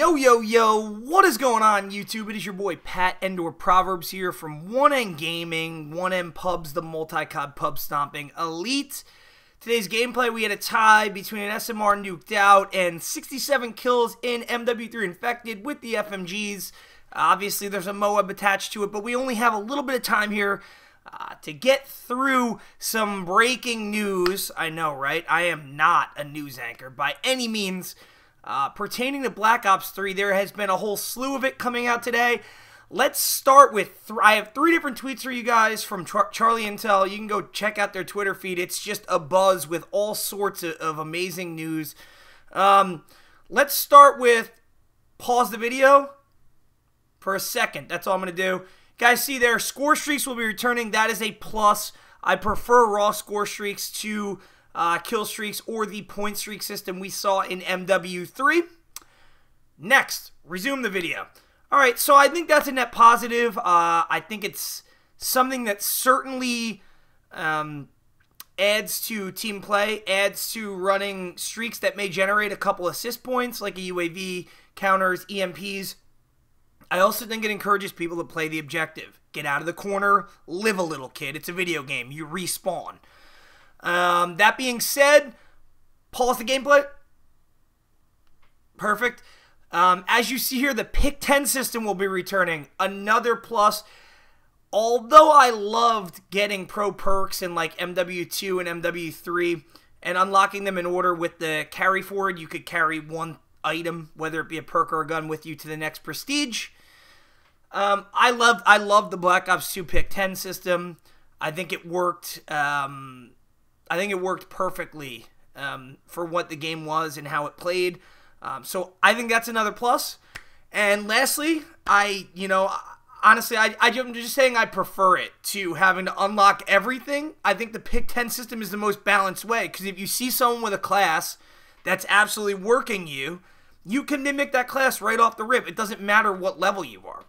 Yo, what is going on, YouTube? It is your boy Pat Endor Proverbs here from 1N Gaming, 1M Pubs, the multi-cod pub stomping elite. Today's gameplay, we had a tie between an SMR nuked out and 67 kills in MW3 infected with the FMGs. Obviously, there's a Moab attached to it, but we only have a little bit of time here to get through some breaking news. I know, right? I am not a news anchor by any means. Pertaining to Black Ops 3, there has been a whole slew of it coming out today. Let's start with, I have 3 different tweets for you guys from Charlie Intel. You can go check out their Twitter feed. It's just a buzz with all sorts of amazing news. Let's start with, pause the video for a second. That's all I'm going to do. Guys, see there, Scorestreaks will be returning. That is a plus. I prefer raw Scorestreaks to kill streaks or the point streak system we saw in MW3. Next, resume the video. Alright, so I think that's a net positive. I think it's something that certainly adds to team play, adds to running streaks that may generate a couple assist points, like a UAV, counters, EMPs. I also think it encourages people to play the objective. Get out of the corner, live a little, kid. It's a video game. You respawn. That being said, pause the gameplay. Perfect. As you see here, the Pick 10 system will be returning. Another plus. Although I loved getting pro perks in like MW2 and MW3 and unlocking them in order with the carry forward, you could carry one item, whether it be a perk or a gun, with you to the next prestige. I love the Black Ops 2 Pick 10 system. I think it worked. I think it worked perfectly for what the game was and how it played. So I think that's another plus. And lastly, honestly, I'm just saying I prefer it to having to unlock everything. I think the Pick 10 system is the most balanced way, because if you see someone with a class that's absolutely working you, you can mimic that class right off the rip. It doesn't matter what level you are.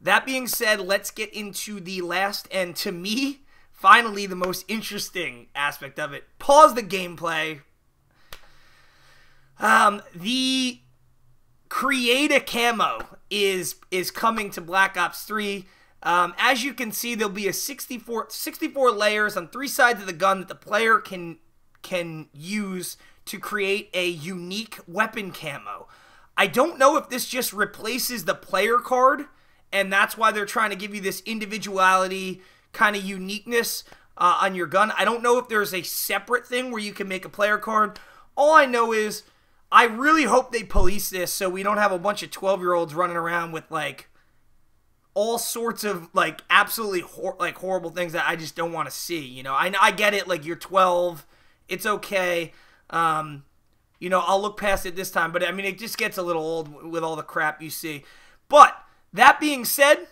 That being said, let's get into the last and, to me, finally the most interesting aspect of it. Pause the gameplay. The Create-A-Camo is coming to Black Ops 3. As you can see, there'll be a 64 layers on 3 sides of the gun that the player can use to create a unique weapon camo. I don't know if this just replaces the player card, and that's why they're trying to give you this individuality, kind of uniqueness on your gun. I don't know if there's a separate thing where you can make a player card. All I know is I really hope they police this so we don't have a bunch of 12-year-olds running around with like all sorts of like absolutely horrible things that I just don't want to see. You know, I get it, like you're 12, it's okay. You know, I'll look past it this time, but I mean, it just gets a little old with all the crap you see. But that being said,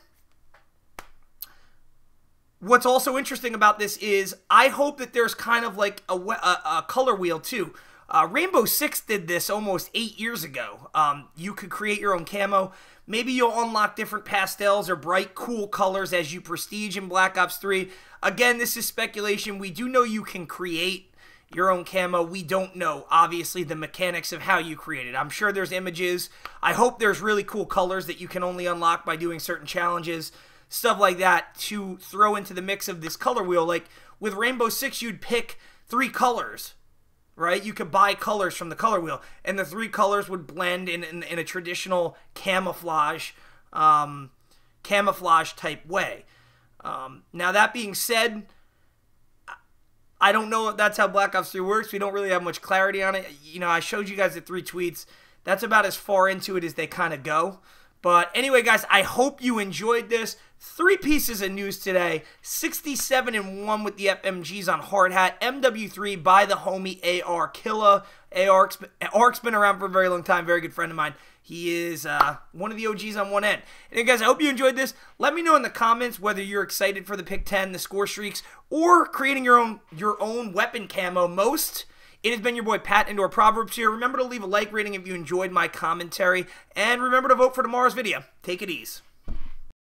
what's also interesting about this is I hope that there's kind of like a color wheel too. Rainbow Six did this almost 8 years ago. You could create your own camo. Maybe you'll unlock different pastels or bright, cool colors as you prestige in Black Ops 3. Again, this is speculation. We do know you can create your own camo. We don't know, obviously, the mechanics of how you create it. I'm sure there's images. I hope there's really cool colors that you can only unlock by doing certain challenges. Stuff like that to throw into the mix of this color wheel. Like with Rainbow Six, you'd pick 3 colors, right? You could buy colors from the color wheel, and the 3 colors would blend in a traditional camouflage type way. Now, that being said, I don't know if that's how Black Ops 3 works. We don't really have much clarity on it. You know, I showed you guys the 3 tweets. That's about as far into it as they kind of go. But anyway, guys, I hope you enjoyed this. 3 pieces of news today. 67-1 with the FMGs on Hardhat. MW3 by the homie AR Killa. AR's been around for a very long time. Very good friend of mine. He is one of the OGs on 1N. And guys, I hope you enjoyed this. Let me know in the comments whether you're excited for the Pick 10, the Scorestreaks, or creating your own weapon camo most. It has been your boy Pat Endor Proverbs here. Remember to leave a like rating if you enjoyed my commentary. And remember to vote for tomorrow's video. Take it easy.